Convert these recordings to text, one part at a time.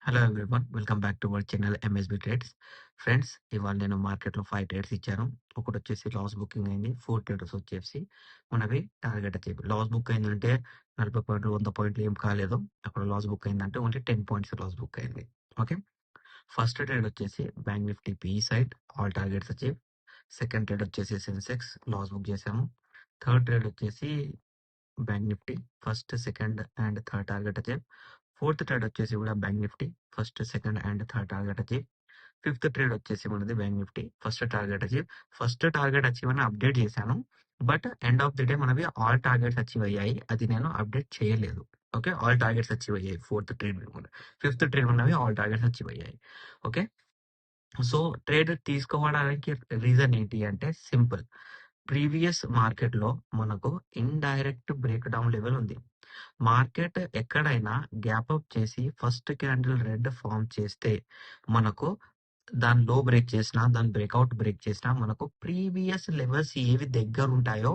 Hello everyone. Welcome back to our channel MSB trades. Friends, ఇవాళ నేను మార్కెట్‌లో 5 trades ఇచ్చాను. ఒకటొచ్చేసి లాస్ బుకింగ్ అయింది. 4 ట్రేడర్స్ వచ్చేసి మనవి టార్గెట్ అచీవ్. లాస్ బుక్ అయిందంటే 40 పాయింట్లు, 100 పాయింట్లు ఏం కాలేదు. అక్కడ లాస్ బుక్ అయిందంటే ఓన్లీ 10 పాయింట్స్ లాస్ బుక్ అయింది. ఓకే. ఫస్ట్ ట్రేడ్ వచ్చేసి bank Nifty PE side all targets achieve. Second trade వచ్చేసి సెన్సెక్స్ లాస్ బుక్ చేశాము. థర్డ్ ట్రేడ్ వచ్చేసి bank Nifty first, second and third target achieve. Fourth trade వచ్చేసి కూడా bank Nifty first, second and third target achieve. Fifth trade వచ్చేసి మనది bank Nifty first target achieve. First target achieve అని update చేశాను. But end of the day మనవి all targets achieve అయ్యాయి. అది నేను అప్డేట్ చేయలేదు. ఓకే. ఆల్ టార్గెట్స్ అచీవ్ అయ్యాయి. ఫోర్త్ ట్రేడ్ ఫిఫ్త్ ట్రేడ్ ఉన్నవి ఆల్ టార్గెట్స్ అచీవ్ అయ్యాయి. ఓకే. సో ట్రేడ్ తీసుకోవడానికి రీజన్ ఏంటి అంటే సింపుల్. ప్రీవియస్ మార్కెట్ లో మనకు ఇండైరెక్ట్ బ్రేక్ డౌన్ లెవెల్ ఉంది. మార్కెట్ ఎక్కడైనా గ్యాప్ అప్ చేసి ఫస్ట్ క్యాండిల్ రెడ్ ఫామ్ చేస్తే మనకు దాని లో బ్రేక్ చేసినా, దాని బ్రేక్అవుట్ బ్రేక్ చేసినా మనకు ప్రీవియస్ లెవెల్స్ ఏవి దగ్గర ఉంటాయో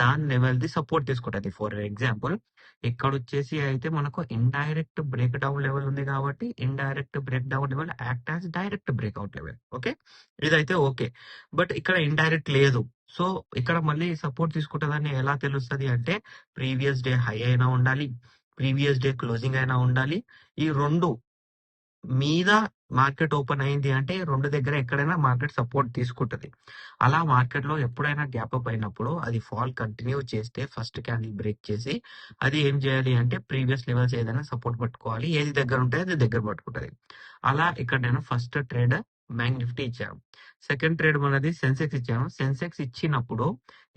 దాని లెవెల్ ది సపోర్ట్ తీసుకుంటది. ఫర్ ఎగ్జాంపుల్, ఇక్కడ వచ్చేసి అయితే మనకు ఇండైరెక్ట్ బ్రేక్ డౌన్ లెవెల్ ఉంది కాబట్టి indirect break down level act as direct breakout level. Okay. ఇదైతే ఓకే. బట్ ఇక్కడ ఇండైరెక్ట్ లేదు. సో ఇక్కడ మళ్ళీ సపోర్ట్ తీసుకుంటుందని ఎలా తెలుస్తుంది అంటే ప్రీవియస్ డే హై అయినా ఉండాలి, ప్రీవియస్ డే క్లోజింగ్ అయినా ఉండాలి. ఈ రెండు మీద మార్కెట్ ఓపెన్ అయింది అంటే రెండు దగ్గర ఎక్కడైనా మార్కెట్ సపోర్ట్ తీసుకుంటది. అలా మార్కెట్ లో ఎప్పుడైనా గ్యాప్ అప్ అయినప్పుడు అది ఫాల్ కంటిన్యూ చేస్తే ఫస్ట్ క్యాండిల్ బ్రేక్ చేసి అది ఏం చేయాలి అంటే ప్రీవియస్ లెవెల్స్ ఏదైనా సపోర్ట్ పట్టుకోవాలి. ఏది దగ్గర ఉంటే అది దగ్గర పట్టుకుంటది. అలా ఇక్కడ నేను ఫస్ట్ ట్రేడ్ బ్యాంక్ నిఫ్టీ ఇచ్చాను. సెకండ్ ట్రేడ్ మనది సెన్సెక్స్ ఇచ్చాను. సెన్సెక్స్ ఇచ్చినప్పుడు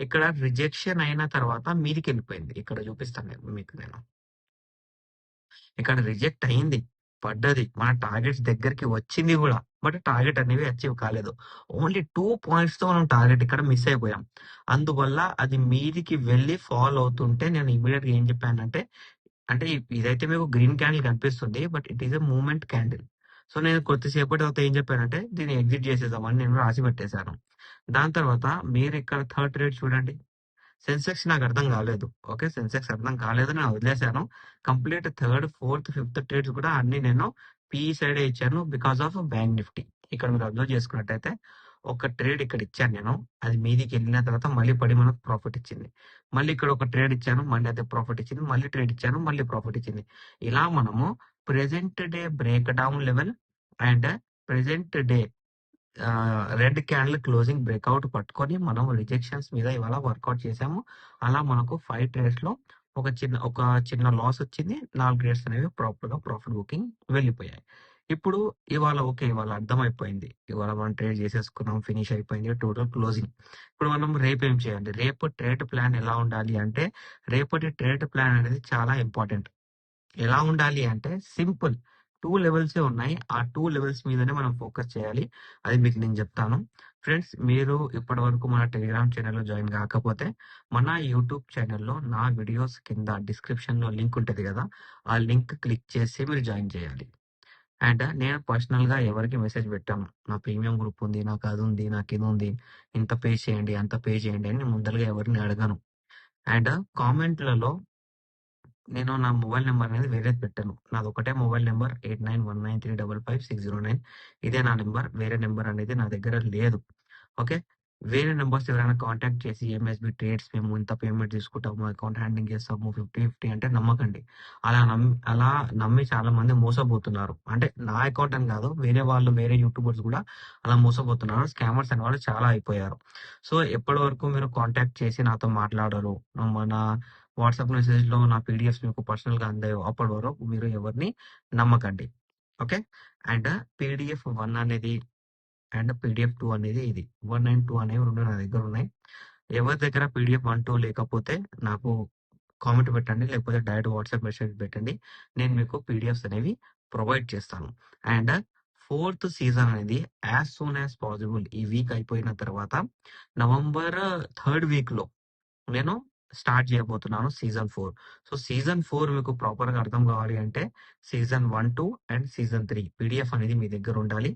ఇక్కడ రిజెక్షన్ అయిన తర్వాత మీదికి వెళ్ళిపోయింది. ఇక్కడ చూపిస్తాను మీకు నేను. ఇక్కడ రిజెక్ట్ అయింది, పడ్డది, మన టార్గెట్స్ దగ్గరికి వచ్చింది కూడా. బట్ టార్గెట్ అనేవి అచీవ్ కాలేదు. ఓన్లీ 2 పాయింట్స్ తో మనం టార్గెట్ ఇక్కడ మిస్ అయిపోయాం. అందువల్ల అది మీదికి వెళ్ళి ఫాల్ అవుతుంటే నేను ఇమీడియట్ గా ఏం చెప్పానంటే, అంటే ఇదైతే మీకు గ్రీన్ క్యాండిల్ కనిపిస్తుంది, but it is a movement candle. So నేను కొద్దిసేపటి తర్వాత ఏం చెప్పానంటే దీన్ని ఎగ్జిట్ చేసేద్దామని నేను రాసి పెట్టేశాను. దాని తర్వాత మీరు ఇక్కడ థర్డ్ ట్రేడ్ చూడండి. సెన్సెక్స్ నాకు అర్థం కాలేదు. ఓకే. సెన్సెక్స్ అర్థం కాలేదు, నేను వదిలేశాను. Complete third, fourth, fifth trades కూడా అన్ని నేను పీఈ సైడే ఇచ్చాను బికాస్ ఆఫ్ బ్యాంక్ నిఫ్టీ. ఇక్కడ మీరు అబ్జర్వ్ చేసుకున్నట్టయితే ఒక ట్రేడ్ ఇక్కడ ఇచ్చాను నేను. అది మీదికి వెళ్ళిన తర్వాత మళ్ళీ పడి మనకు ప్రాఫిట్ ఇచ్చింది. మళ్ళీ ఇక్కడ ఒక ట్రేడ్ ఇచ్చాను, మళ్ళీ అదే ప్రాఫిట్ ఇచ్చింది. మళ్ళీ ట్రేడ్ ఇచ్చాను, మళ్ళీ ప్రాఫిట్ ఇచ్చింది. ఇలా మనము present day break down level and present day red candle closing breakout పట్టుకొని మనం రిజెక్షన్స్ మీద ఇవాళ వర్కౌట్ చేసాము. అలా మనకు 5 ట్రేడ్స్ లో ఒక చిన్న లాస్ వచ్చింది. 4 ట్రేడ్స్ అనేవి ప్రాపర్ గా ప్రాఫిట్ బుకింగ్ వెళ్ళిపోయాయి. ఇప్పుడు ఇవాళ ఓకే, ఇవాళ అర్థమైపోయింది. ఇవాళ మనం ట్రేడ్ చేసేసుకున్నాం, ఫినిష్ అయిపోయింది టోటల్ క్లోజింగ్. ఇప్పుడు మనం రేపు ఏం చేయాలి? రేపు ట్రేడ్ ప్లాన్ ఎలా ఉండాలి అంటే, రేపటి ట్రేడ్ ప్లాన్ అనేది చాలా ఇంపార్టెంట్. ఎలా ఉండాలి అంటే సింపుల్. 2 లెవెల్సే ఉన్నాయి. ఆ 2 లెవెల్స్ మీదనే మనం ఫోకస్ చేయాలి. అది మీకు నేను చెప్తాను. ఫ్రెండ్స్, మీరు ఇప్పటివరకు మన టెలిగ్రామ్ ఛానల్‌లో జాయిన్ కాకపోతే మన యూట్యూబ్ ఛానల్‌లో నా వీడియోస్ కింద డిస్క్రిప్షన్‌లో లింక్ ఉంటది కదా! ఆ లింక్ క్లిక్ చేసి మీరు జాయిన్ చేయాలి. అండ్ నేను పర్సనల్‌గా ఎవరికీ మెసేజ్ పెట్టాను. నా ప్రీమియం గ్రూప్ ఉంది, నాకు అది ఉంది, నాకు ఇది ఉంది, ఇంత పే చేయండి, అంత పే చేయండి అని నేను ముందరగా ఎవరిని అడగను. అండ్ కామెంట్‌లలో నేను నా మొబైల్ నెంబర్ అనేది వేరేది పెట్టాను. నాది ఒకటే మొబైల్ నెంబర్ 8919355609. ఇదే నా నెంబర్. వేరే నెంబర్ అనేది నా దగ్గర లేదు. ఓకే. వేరే నెంబర్స్ ఎవరైనా కాంటాక్ట్ చేసి ఎంఎస్‌బి ట్రేడ్స్ మేము ఇంత పేమెంట్ తీసుకుంటాము, అకౌంట్ హ్యాండ్లింగ్ చేస్తాము 50 అని అంటే నమ్మకండి. అలా నమ్మి చాలా మంది మోసపోతున్నారు. అంటే నా అకౌంట్ అని కాదు, వేరే వాళ్ళు, వేరే యూట్యూబర్స్ కూడా అలా మోసపోతున్నారు. స్కామర్స్ అనేవాళ్ళు చాలా అయిపోయారు. సో ఎప్పటి వరకు మీరు కాంటాక్ట్ చేసి నాతో మాట్లాడరు, మన వాట్సాప్ మెసేజ్‌లో నా పీడిఎఫ్స్ మీకు పర్సనల్‌గా అందాయో అప్పటి వరకు మీరు ఎవరిని నమ్మకండి. ఓకే. అండ్ పీడిఎఫ్ 1 అనేది అండ్ పీడిఎఫ్ 2 అనేది ఇది. 1 అండ్ 2 అనేవి 2 నా దగ్గర ఉన్నాయి. ఎవరి దగ్గర పీడిఎఫ్ 1, 2 లేకపోతే నాకు కామెంట్ పెట్టండి. లేకపోతే డైరెక్ట్ వాట్సాప్ మెసేజ్ పెట్టండి. నేను మీకు పీడిఎఫ్స్ అనేవి ప్రొవైడ్ చేస్తాను. అండ్ ఫోర్త్ సీజన్ అనేది యాస్ సూన్ యాస్ పాసిబుల్ ఈ వీక్ అయిపోయిన తర్వాత నవంబర్ థర్డ్ వీక్‌లో నేను స్టార్ట్ చేయబోతున్నాను సీజన్ 4. సో సీజన్ 4 మీకు ప్రాపర్ గా అర్థం కావాలి అంటే సీజన్ 1, 2 అండ్ సీజన్ 3 పీడిఎఫ్ అనేది మీ దగ్గర ఉండాలి.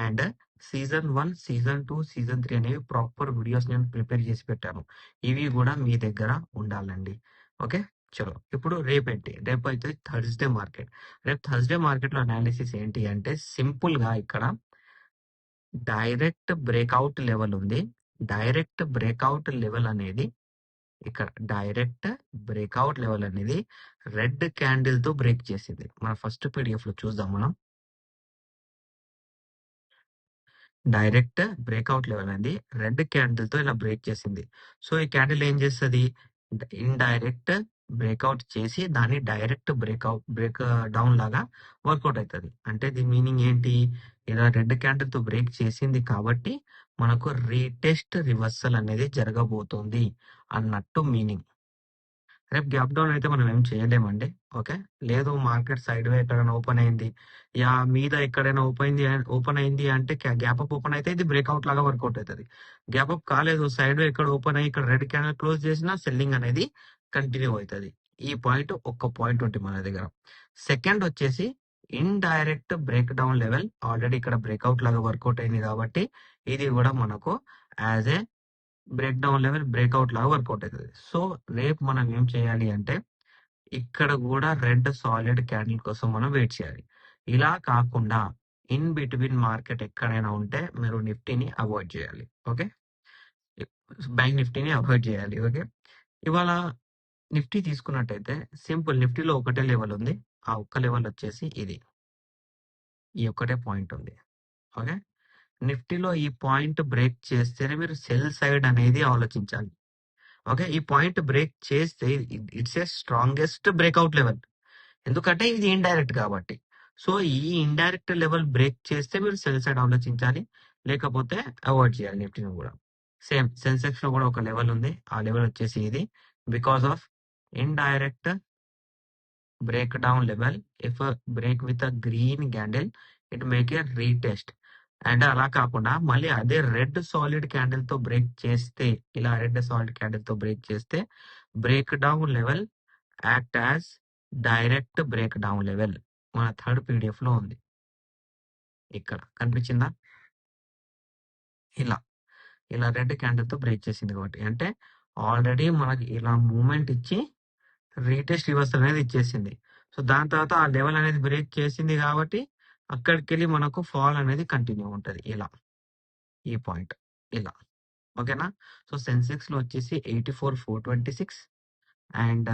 అండ్ సీజన్ 1, సీజన్ 2, సీజన్ 3 అనేవి ప్రాపర్ వీడియోస్ నేను ప్రిపేర్ చేసి పెట్టాను. ఇవి కూడా మీ దగ్గర ఉండాలండి. ఓకే. చలో ఇప్పుడు రేపేంటి? రేపైతే థర్స్‌డే మార్కెట్. రేపు థర్స్‌డే మార్కెట్‌లో అనాలిసిస్ ఏంటి అంటే సింపుల్‌గా ఇక్కడ డైరెక్ట్ బ్రేక్‌ఔట్ లెవెల్ ఉంది. డైరెక్ట్ బ్రేక్‌ఔట్ లెవెల్ అనేది ఇక్కడ డైరెక్ట్ బ్రేక్‌ఔట్ లెవెల్ అనేది రెడ్ క్యాండిల్‌తో బ్రేక్ చేసింది. మన ఫస్ట్ పీడీఎఫ్‌లో చూద్దాం మనం. డైరెక్ట్ బ్రేక్‌ఔట్ లెవెల్ అనేది రెడ్ క్యాండిల్‌తో ఇలా బ్రేక్ చేసింది. సో, ఈ క్యాండిల్ ఏం చేస్తది? ఇండైరెక్ట్ బ్రేక్‌ఔట్ చేసి దాన్ని డైరెక్ట్ బ్రేక్ డౌన్ లాగా వర్కౌట్ అయితది. అంటే దీని మీనింగ్ ఏంటి? ఇలా రెడ్ క్యాండిల్‌తో బ్రేక్ చేసింది కాబట్టి మనకు రీటెస్ట్ రివర్సల్ అనేది జరగబోతుంది అన్నట్టు మీనింగ్. రేపు గ్యాప్ డౌన్ అయితే మనం ఏం చేయలేమండి. ఓకే. లేదు మార్కెట్ సైడ్‌వే ఎక్కడైనా ఓపెన్ అయింది. మీద ఎక్కడైనా ఓపెన్ అయింది అంటే గ్యాప్ అప్ ఓపెన్ అయితే ఇది బ్రేక్‌ఔట్ లాగా వర్కౌట్ అయితది. గ్యాప్ అప్ కాలేదు సైడ్‌వే ఎక్కడ ఓపెన్ అయ్యి ఇక్కడ రెడ్ క్యాండిల్ క్లోజ్ చేసినా సెల్లింగ్ అనేది కంటిన్యూ అయితది. ఈ పాయింట్ ఒక్క పాయింట్ ఉంది మన దగ్గర. సెకండ్ వచ్చేసి indirect break down level already ఇక్కడ బ్రేక్‌ఔట్ లాగా వర్కౌట్ అయింది కాబట్టి ఇది కూడా మనకు as a break down level breakout లాగా వర్కౌట్ అయితది. సో, రేపు మనం ఏం చేయాలి అంటే, ఇక్కడ గూడా రెడ్ సాలిడ్ క్యాండిల్ కోసం మనం వెయిట్ చేయాలి. ఇలా కాకుండా ఇన్ బిట్వీన్ మార్కెట్ ఎక్కడైనా ఉంటే మీరు నిఫ్టీని అవాయిడ్ చేయాలి. ఓకే. బ్యాంక్ నిఫ్టీని అవాయిడ్ చేయాలి. ఓకే. ఇవాళ నిఫ్టీ తీసుకున్నట్టయితే సింపుల్ నిఫ్టీలో ఒకటే లెవెల్ ఉంది. ఆ ఒక్క లెవెల్ వచ్చేసి ఇది. ఈ ఒక్కటే పాయింట్ ఉంది. ఓకే. నిఫ్టీలో ఈ పాయింట్ బ్రేక్ చేస్తేనే మీరు సెల్ సైడ్ అనేది ఆలోచించాలి. ఓకే. ఈ పాయింట్ బ్రేక్ చేస్తే it's a strongest breakout level. ఎందుకంటే ఇది ఇండైరెక్ట్ కాబట్టి. సో, ఈ ఇండైరెక్ట్ లెవెల్ బ్రేక్ చేస్తే మీరు సెల్ సైడ్ ఆలోచించాలి. లేకపోతే అవాయిడ్ చేయాలి నిఫ్టీని గూడా. సేమ్ సెన్సెక్స్‌లో గూడా ఒక లెవెల్ ఉంది. ఆ లెవెల్ వచ్చేసి ఇది. Because of indirect break down level if break with a green candle it make a retest. And అలా కాకుండా మళ్ళీ అదే రెడ్ సాలిడ్ క్యాండిల్ తో బ్రేక్ చేస్తే ఇలా రెడ్ సాలిడ్ క్యాండిల్ తో బ్రేక్ చేస్తే break down level act as direct break down level మన థర్డ్ పీడిఎఫ్ లో ఉంది. ఇక్కడ కనిపించిందా? ఇలా ఇలా రెడ్ క్యాండిల్ తో బ్రేక్ చేసింది కాబట్టి అంటే ఆల్రెడీ మనకి ఇలా మూమెంట్ ఇచ్చి రీటెస్ట్ రివర్సల్ అనేది ఇచ్చేసింది. సో దాని తర్వాత ఆ లెవెల్ అనేది బ్రేక్ చేసింది కాబట్టి అక్కడికెళ్ళి మనకు ఫాల్ అనేది కంటిన్యూ ఉంటది. ఇలా ఈ పాయింట్ ఇలా. ఓకేనా? సో సెన్సెక్స్ లో వచ్చేసి 84,426 అండ్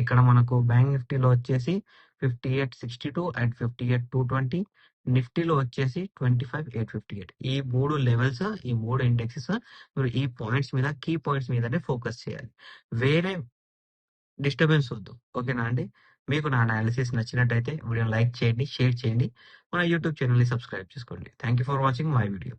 ఇక్కడ మనకు బ్యాంక్ నిఫ్టీలో వచ్చేసి 58,62 అండ్ 58,220 నిఫ్టీలో వచ్చేసి 25,858 ఈ 3 లెవెల్స్ ఈ 3 ఇండెక్సెస్ మీరు ఈ పాయింట్స్ మీద కీ పాయింట్స్ మీదనే ఫోకస్ చేయాలి. వేరే డిస్టర్బెన్స్ వద్దు. ఓకేనా అండి? మీకు నా అనాలిసిస్ నచ్చినట్టయితే వీడియోని లైక్ చేయండి, షేర్ చేయండి. మన యూట్యూబ్ ఛానెల్‌ని సబ్స్క్రైబ్ చేసుకోండి. Thank you for watching my video.